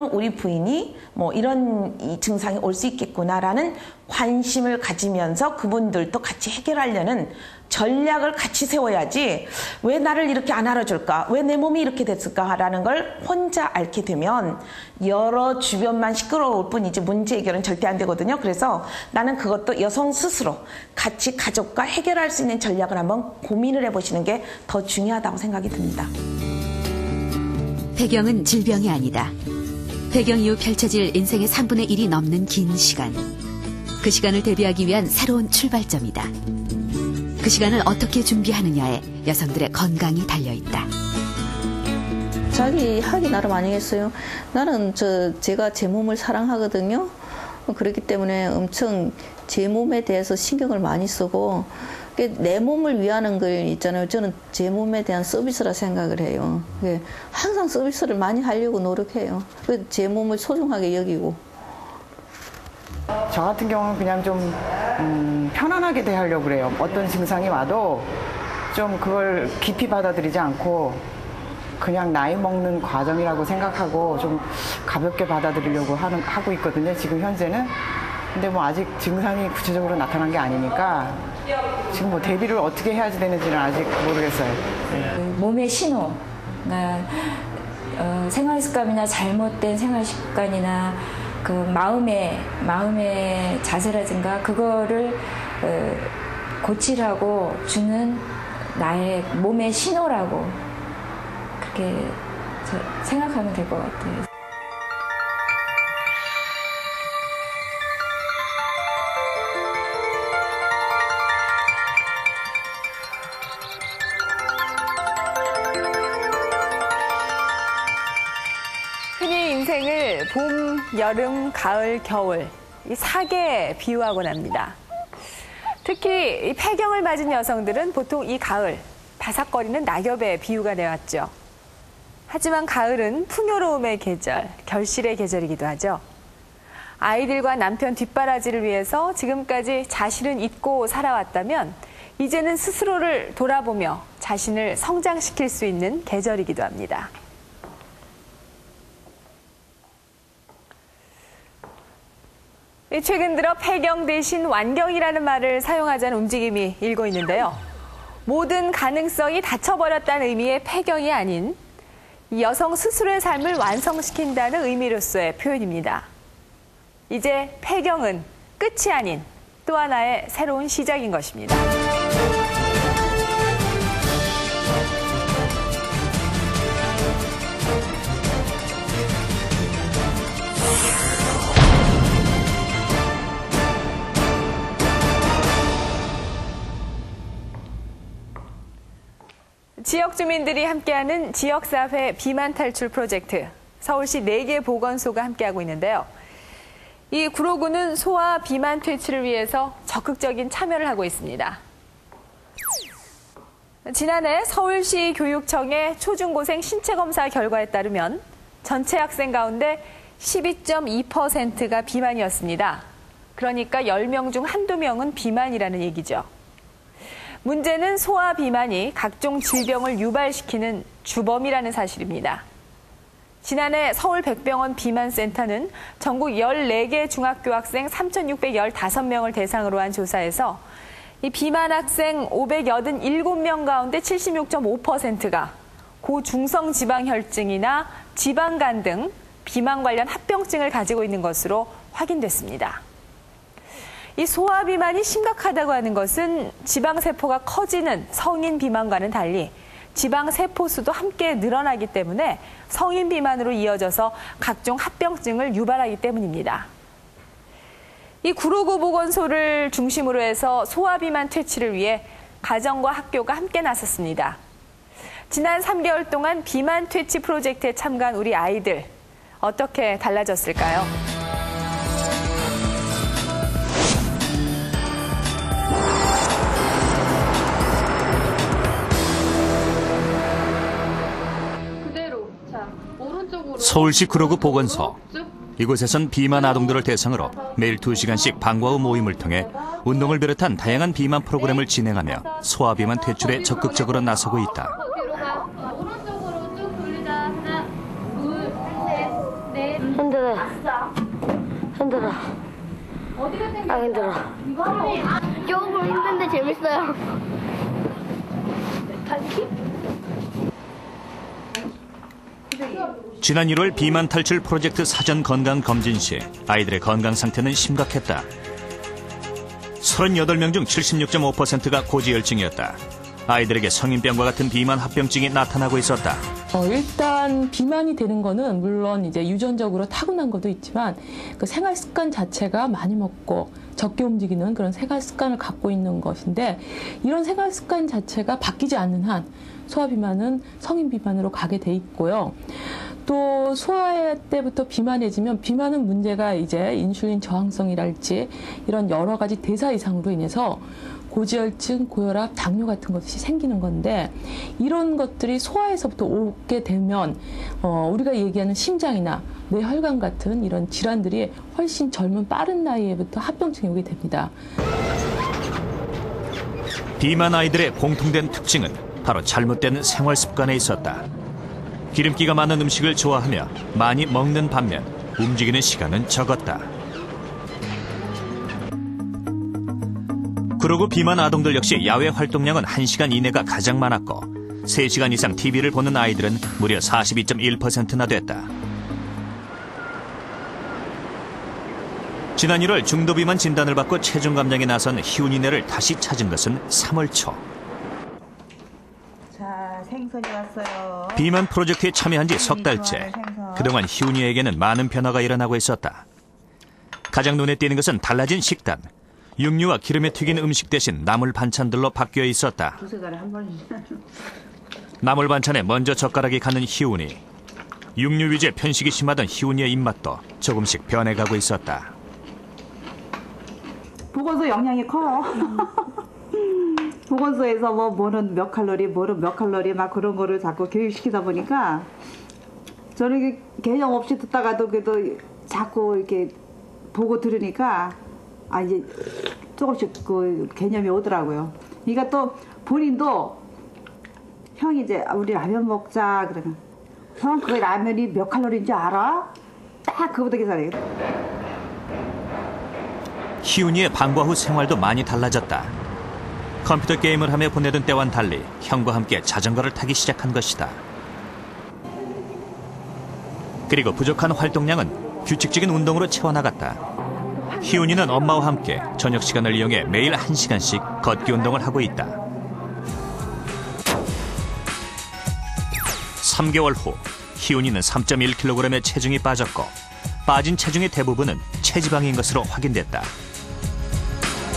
우리 부인이 뭐 이런 이 증상이 올 수 있겠구나라는 관심을 가지면서 그분들도 같이 해결하려는 전략을 같이 세워야지 왜 나를 이렇게 안 알아줄까? 왜 내 몸이 이렇게 됐을까? 라는 걸 혼자 앓게 되면 여러 주변만 시끄러울 뿐이지 문제 해결은 절대 안 되거든요. 그래서 나는 그것도 여성 스스로 같이 가족과 해결할 수 있는 전략을 한번 고민을 해보시는 게 더 중요하다고 생각이 듭니다. 폐경은 질병이 아니다. 폐경 이후 펼쳐질 인생의 3분의 1이 넘는 긴 시간. 그 시간을 대비하기 위한 새로운 출발점이다. 그 시간을 어떻게 준비하느냐에 여성들의 건강이 달려있다. 자기 하기 나름 아니겠어요? 나는 제가 제 몸을 사랑하거든요. 그렇기 때문에 엄청 제 몸에 대해서 신경을 많이 쓰고 내 몸을 위하는 걸 있잖아요. 저는 제 몸에 대한 서비스라 생각을 해요. 항상 서비스를 많이 하려고 노력해요. 제 몸을 소중하게 여기고. 저 같은 경우는 그냥 좀 편안하게 대하려고 그래요. 어떤 증상이 와도 좀 그걸 깊이 받아들이지 않고 그냥 나이 먹는 과정이라고 생각하고 좀 가볍게 받아들이려고 하고 있거든요. 지금 현재는. 근데 뭐 아직 증상이 구체적으로 나타난 게 아니니까 지금 뭐 대비를 어떻게 해야 되는지는 아직 모르겠어요. 네. 몸의 신호, 그러니까 생활 습관이나 잘못된 생활 습관이나 그 마음의 자세라든가 그거를 고치라고 주는 나의 몸의 신호라고 그렇게 생각하면 될 것 같아요. 흔히 인생을 봄, 여름, 가을, 겨울 이 4개에 비유하곤 합니다. 특히 이 폐경을 맞은 여성들은 보통 이 가을 바삭거리는 낙엽에 비유가 되었죠. 하지만 가을은 풍요로움의 계절, 결실의 계절이기도 하죠. 아이들과 남편 뒷바라지를 위해서 지금까지 자신을 잊고 살아왔다면 이제는 스스로를 돌아보며 자신을 성장시킬 수 있는 계절이기도 합니다. 최근 들어 폐경 대신 완경이라는 말을 사용하자는 움직임이 일고 있는데요. 모든 가능성이 닫혀버렸다는 의미의 폐경이 아닌 여성 스스로의 삶을 완성시킨다는 의미로서의 표현입니다. 이제 폐경은 끝이 아닌 또 하나의 새로운 시작인 것입니다. 지역 주민들이 함께하는 지역사회 비만 탈출 프로젝트, 서울시 4개 보건소가 함께하고 있는데요. 이 구로구는 소아 비만 퇴치를 위해서 적극적인 참여를 하고 있습니다. 지난해 서울시 교육청의 초중고생 신체검사 결과에 따르면 전체 학생 가운데 12.2%가 비만이었습니다. 그러니까 10명 중 한두 명은 비만이라는 얘기죠. 문제는 소아 비만이 각종 질병을 유발시키는 주범이라는 사실입니다. 지난해 서울 백병원 비만센터는 전국 14개 중학교 학생 3,615명을 대상으로 한 조사에서 이 비만 학생 587명 가운데 76.5%가 고중성 지방혈증이나 지방간 등 비만 관련 합병증을 가지고 있는 것으로 확인됐습니다. 이 소아 비만이 심각하다고 하는 것은 지방세포가 커지는 성인 비만과는 달리 지방세포 수도 함께 늘어나기 때문에 성인 비만으로 이어져서 각종 합병증을 유발하기 때문입니다. 이 구로구 보건소를 중심으로 해서 소아 비만 퇴치를 위해 가정과 학교가 함께 나섰습니다. 지난 3개월 동안 비만 퇴치 프로젝트에 참가한 우리 아이들, 어떻게 달라졌을까요? 서울시 구로구 보건소. 이곳에선 비만 아동들을 대상으로 매일 2시간씩 방과 후 모임을 통해 운동을 비롯한 다양한 비만 프로그램을 진행하며 소아비만 퇴출에 적극적으로 나서고 있다. 오른쪽으로 쭉 돌리자. 하나, 둘, 셋, 넷, 힘들어. 힘들어. 아, 힘들어. 조금 힘든데 재밌어요. 지난 1월 비만 탈출 프로젝트 사전 건강 검진 시 아이들의 건강 상태는 심각했다. 38명 중 76.5%가 고지혈증이었다. 아이들에게 성인병과 같은 비만 합병증이 나타나고 있었다. 일단 비만이 되는 거는 물론 이제 유전적으로 타고난 것도 있지만 그 생활 습관 자체가 많이 먹고 적게 움직이는 그런 생활 습관을 갖고 있는 것인데 이런 생활 습관 자체가 바뀌지 않는 한 소아비만은 성인 비만으로 가게 돼 있고요. 또 소아 때부터 비만해지면 비만은 문제가 이제 인슐린 저항성이랄지 이런 여러 가지 대사 이상으로 인해서 고지혈증, 고혈압, 당뇨 같은 것이 생기는 건데 이런 것들이 소아에서부터 오게 되면 우리가 얘기하는 심장이나 뇌혈관 같은 이런 질환들이 훨씬 젊은 빠른 나이에부터 합병증이 오게 됩니다. 비만 아이들의 공통된 특징은 바로 잘못된 생활 습관에 있었다. 기름기가 많은 음식을 좋아하며 많이 먹는 반면 움직이는 시간은 적었다. 그러고 비만 아동들 역시 야외 활동량은 1시간 이내가 가장 많았고 3시간 이상 TV를 보는 아이들은 무려 42.1%나 됐다. 지난 1월 중도비만 진단을 받고 체중 감량에 나선 희훈이네를 다시 찾은 것은 3월 초. 자, 생선이 왔어요. 비만 프로젝트에 참여한 지 석 달째. 그동안 희훈이에게는 많은 변화가 일어나고 있었다. 가장 눈에 띄는 것은 달라진 식단. 육류와 기름에 튀긴 음식 대신 나물 반찬들로 바뀌어 있었다. 나물 반찬에 먼저 젓가락이 가는 희훈이. 육류 위주의 편식이 심하던 희훈이의 입맛도 조금씩 변해가고 있었다. 보건소 영향이 커요. 보건소에서 뭐는 몇 칼로리, 뭐는 몇 칼로리 막 그런 거를 자꾸 교육시키다 보니까 저는 개념 없이 듣다가도 그래도 자꾸 이렇게 보고 들으니까 이제 조금씩 그 개념이 오더라고요. 그러니까 또 본인도 형이 이제 우리 라면 먹자 그러면 형 그 라면이 몇 칼로리인지 알아? 딱 그거부터 계산해요. 희훈이의 방과 후 생활도 많이 달라졌다. 컴퓨터 게임을 하며 보내던 때와는 달리 형과 함께 자전거를 타기 시작한 것이다. 그리고 부족한 활동량은 규칙적인 운동으로 채워나갔다. 희훈이는 엄마와 함께 저녁 시간을 이용해 매일 1시간씩 걷기 운동을 하고 있다. 3개월 후 희훈이는 3.1kg의 체중이 빠졌고 빠진 체중의 대부분은 체지방인 것으로 확인됐다.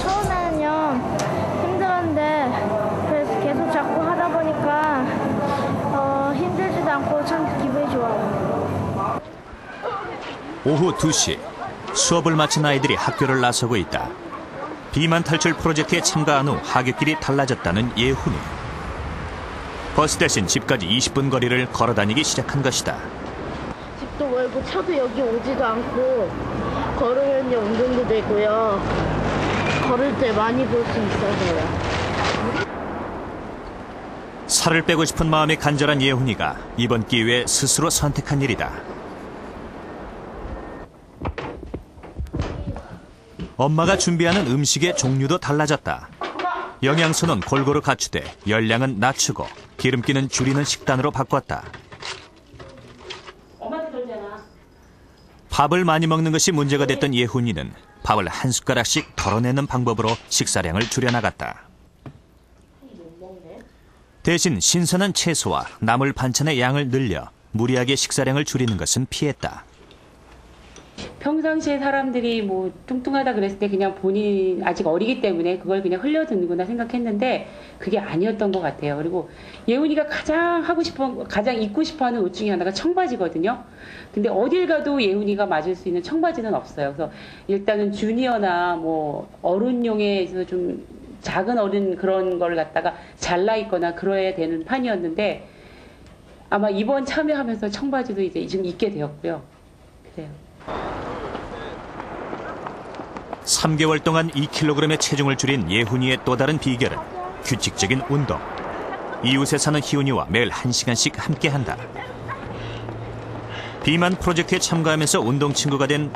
처음에는요 힘들었는데 그래서 계속 자꾸 하다 보니까 힘들지도 않고 참 기분이 좋아요. 오후 2시 수업을 마친 아이들이 학교를 나서고 있다. 비만 탈출 프로젝트에 참가한 후 하굣길이 달라졌다는 예훈이. 버스 대신 집까지 20분 거리를 걸어 다니기 시작한 것이다. 집도 멀고 차도 여기 오지도 않고 걸으면 운동도 되고요. 걸을 때 많이 볼 수 있어서요. 살을 빼고 싶은 마음이 간절한 예훈이가 이번 기회에 스스로 선택한 일이다. 엄마가 준비하는 음식의 종류도 달라졌다. 영양소는 골고루 갖추되 열량은 낮추고 기름기는 줄이는 식단으로 바꿨다. 밥을 많이 먹는 것이 문제가 됐던 예훈이는 밥을 한 숟가락씩 덜어내는 방법으로 식사량을 줄여나갔다. 대신 신선한 채소와 나물 반찬의 양을 늘려 무리하게 식사량을 줄이는 것은 피했다. 평상시에 사람들이 뭐 뚱뚱하다 그랬을 때 그냥 본인 아직 어리기 때문에 그걸 그냥 흘려듣는구나 생각했는데 그게 아니었던 것 같아요. 그리고 예훈이가 가장 입고 싶어하는 옷 중에 하나가 청바지거든요. 근데 어딜 가도 예훈이가 맞을 수 있는 청바지는 없어요. 그래서 일단은 주니어나 뭐 어른용에서 좀 작은 어른 그런 걸 갖다가 잘라 입거나 그래야 되는 판이었는데 아마 이번 참여하면서 청바지도 이제 지금 입게 되었고요. 그래요. 3개월 동안 2kg의 체중을 줄인 예훈이의 또 다른 비결은 규칙적인 운동. 이웃에 사는 희훈이와 매일 1시간씩 함께한다. 비만 프로젝트에 참가하면서 운동 친구가 된